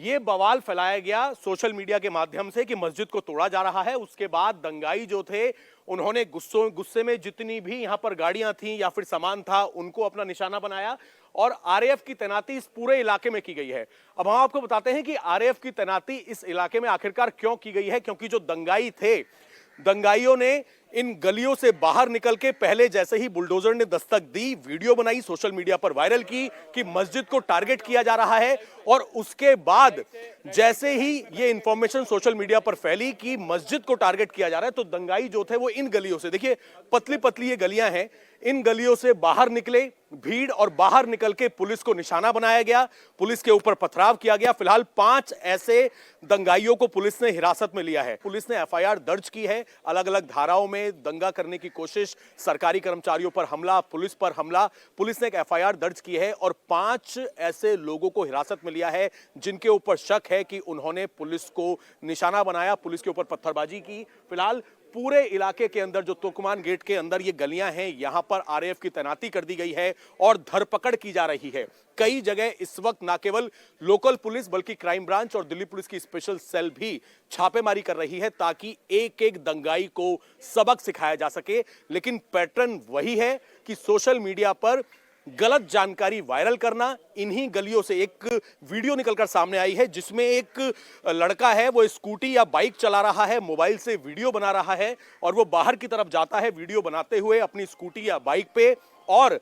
ये बवाल फैलाया गया सोशल मीडिया के माध्यम से कि मस्जिद को तोड़ा जा रहा है। उसके बाद दंगाई जो थे उन्होंने गुस्से में जितनी भी यहां पर गाड़ियां थी या फिर सामान था उनको अपना निशाना बनाया और आरएएफ की तैनाती इस पूरे इलाके में की गई है। अब हम आपको बताते हैं कि आरएएफ की तैनाती इस इलाके में आखिरकार क्यों की गई है, क्योंकि जो दंगाई थे, दंगाइयों ने इन गलियों से बाहर निकल के पहले जैसे ही बुलडोजर ने दस्तक दी, वीडियो बनाई, सोशल मीडिया पर वायरल की कि मस्जिद को टारगेट किया जा रहा है। और उसके बाद जैसे ही ये इंफॉर्मेशन सोशल मीडिया पर फैली कि मस्जिद को टारगेट किया जा रहा है, तो दंगाई जो थे वो इन गलियों से, देखिए पतली पतली ये गलियां हैं, इन गलियों से बाहर निकले, भीड़ और बाहर निकल के पुलिस को निशाना बनाया गया, पुलिस के ऊपर पथराव किया गया। फिलहाल 5 ऐसे दंगाइयों को पुलिस ने हिरासत में लिया है। पुलिस ने एफआईआर दर्ज की है, अलग अलग धाराओं में दंगा करने की कोशिश, सरकारी कर्मचारियों पर हमला, पुलिस पर हमला, पुलिस ने एक एफआईआर दर्ज की है और 5 ऐसे लोगों को हिरासत में लिया है जिनके ऊपर शक है कि उन्होंने पुलिस को निशाना बनाया, पुलिस के ऊपर पत्थरबाजी की। फिलहाल पूरे इलाके के अंदर जो तुर्कमान गेट के अंदर ये गलियां हैं, यहां पर आरएएफ की तैनाती कर दी गई है और धरपकड़ की जा रही है। कई जगह इस वक्त ना केवल लोकल पुलिस बल्कि क्राइम ब्रांच और दिल्ली पुलिस की स्पेशल सेल भी छापेमारी कर रही है ताकि एक एक दंगाई को सबक सिखाया जा सके। लेकिन पैटर्न वही है कि सोशल मीडिया पर गलत जानकारी वायरल करना। इन्हीं गलियों से एक वीडियो निकलकर सामने आई है जिसमें एक लड़का है, वो स्कूटी या बाइक चला रहा है, मोबाइल से वीडियो बना रहा है और वो बाहर की तरफ जाता है वीडियो बनाते हुए अपनी स्कूटी या बाइक पे, और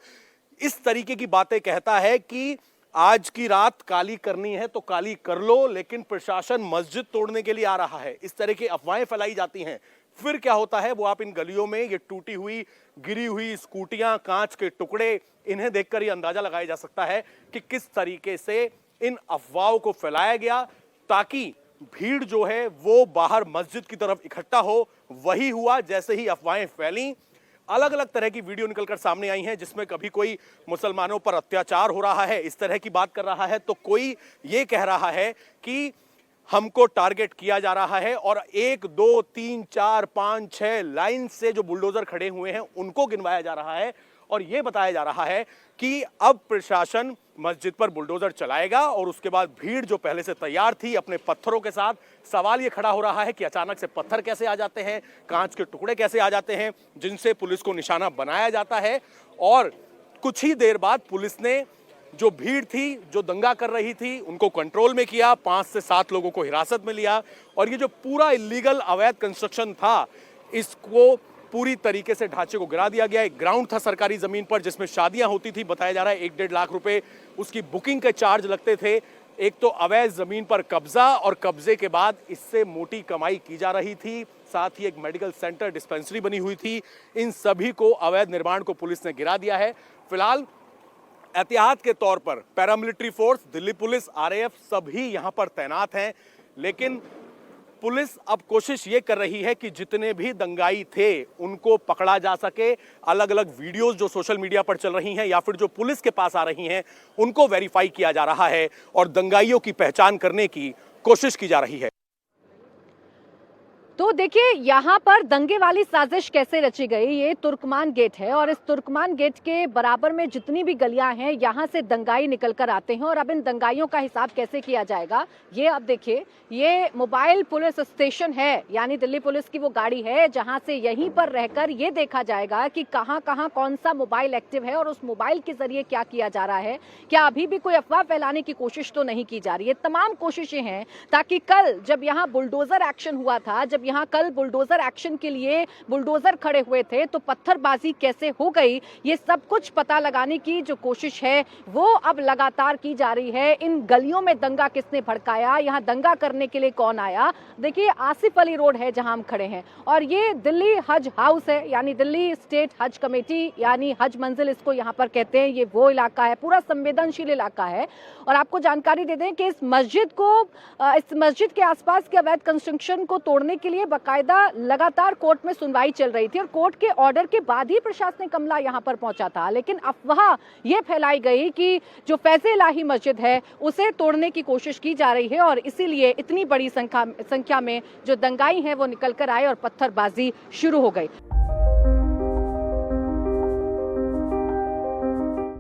इस तरीके की बातें कहता है कि आज की रात काली करनी है तो काली कर लो, लेकिन प्रशासन मस्जिद तोड़ने के लिए आ रहा है। इस तरह की अफवाहें फैलाई जाती हैं। फिर क्या होता है वो आप इन गलियों में ये टूटी हुई, गिरी हुई स्कूटियां, कांच के टुकड़े, इन्हें देखकर ये अंदाजा लगाया जा सकता है कि किस तरीके से इन अफवाहों को फैलाया गया ताकि भीड़ जो है वो बाहर मस्जिद की तरफ इकट्ठा हो। वही हुआ, जैसे ही अफवाहें फैली अलग अलग तरह की वीडियो निकलकर सामने आई हैं जिसमें कभी कोई मुसलमानों पर अत्याचार हो रहा है, इस तरह की बात कर रहा है, तो कोई ये कह रहा है कि हमको टारगेट किया जा रहा है और 1 2 3 4 5 6 लाइन से जो बुलडोजर खड़े हुए हैं उनको गिनवाया जा रहा है और यह बताया जा रहा है कि अब प्रशासन मस्जिद पर बुलडोजर चलाएगा और उसके बाद भीड़ जो पहले से तैयार थी अपने पत्थरों के साथ, सवाल ये खड़ा हो रहा है कि अचानक से पत्थर कैसे आ जाते हैं, कांच के टुकड़े कैसे आ जाते हैं जिनसे पुलिस को निशाना बनाया जाता है। और कुछ ही देर बाद पुलिस ने जो भीड़ थी, जो दंगा कर रही थी, उनको कंट्रोल में किया, 5 से 7 लोगों को हिरासत में लिया और ये जो पूरा इलीगल अवैध कंस्ट्रक्शन था, इसको पूरी तरीके से ढांचे को गिरा दिया गया। एक ग्राउंड था सरकारी जमीन पर जिसमें शादियां होती थी, बताया जा रहा है 1-1.5 लाख रुपए उसकी बुकिंग के चार्ज लगते थे। एक तो अवैध जमीन पर कब्जा और कब्जे के बाद इससे मोटी कमाई की जा रही थी, साथ ही एक मेडिकल सेंटर, डिस्पेंसरी बनी हुई थी। इन सभी को, अवैध निर्माण को पुलिस ने गिरा दिया है। फिलहाल एहतियात के तौर पर paramilitary force, Delhi police, RAF सभी यहां पर तैनात हैं, लेकिन पुलिस अब कोशिश ये कर रही है कि जितने भी दंगाई थे उनको पकड़ा जा सके। अलग अलग वीडियोस जो सोशल मीडिया पर चल रही हैं या फिर जो पुलिस के पास आ रही हैं उनको वेरीफाई किया जा रहा है और दंगाइयों की पहचान करने की कोशिश की जा रही है। तो देखिए यहाँ पर दंगे वाली साजिश कैसे रची गई। ये तुर्कमान गेट है और इस तुर्कमान गेट के बराबर में जितनी भी गलियां हैं यहाँ से दंगाई निकल कर आते हैं और अब इन दंगाइयों का हिसाब कैसे किया जाएगा, ये अब देखिए, ये मोबाइल पुलिस स्टेशन है, यानी दिल्ली पुलिस की वो गाड़ी है जहाँ से यहीं पर रहकर ये देखा जाएगा कि कहाँ कहाँ कौन सा मोबाइल एक्टिव है और उस मोबाइल के जरिए क्या किया जा रहा है। क्या अभी भी कोई अफवाह फैलाने की कोशिश तो नहीं की जा रही है। तमाम कोशिशें हैं ताकि कल जब यहाँ बुलडोजर एक्शन हुआ था, जब यहाँ कल बुलडोजर एक्शन के लिए बुलडोजर खड़े हुए थे तो पत्थरबाजी कैसे हो गई, ये सब कुछ पता लगाने की जो कोशिश है वो अब लगातार की जा रही है। इन गलियों में दंगा किसने भड़काया, यहाँ दंगा करने के लिए कौन आया। देखिए आसिफ अली रोड है जहां हम खड़े हैं और ये दिल्ली हज हाउस है, यानी दिल्ली स्टेट हज कमेटी, यानी हज मंजिल इसको यहाँ पर कहते हैं। ये वो इलाका है, पूरा संवेदनशील इलाका है। और आपको जानकारी दे दें कि इस मस्जिद के आसपास के अवैध कंस्ट्रक्शन को तोड़ने के लिए बाकायदा लगातार कोर्ट में सुनवाई चल रही थी और कोर्ट के ऑर्डर के बाद ही प्रशासनिक अमला यहां पर पहुंचा था। लेकिन अफवाह ये फैलाई गई कि जो फैज़ इलाही मस्जिद है उसे तोड़ने की कोशिश की जा रही है और इसीलिए इतनी बड़ी संख्या में जो दंगाई हैं वो निकल कर आए और पत्थरबाजी शुरू हो गई।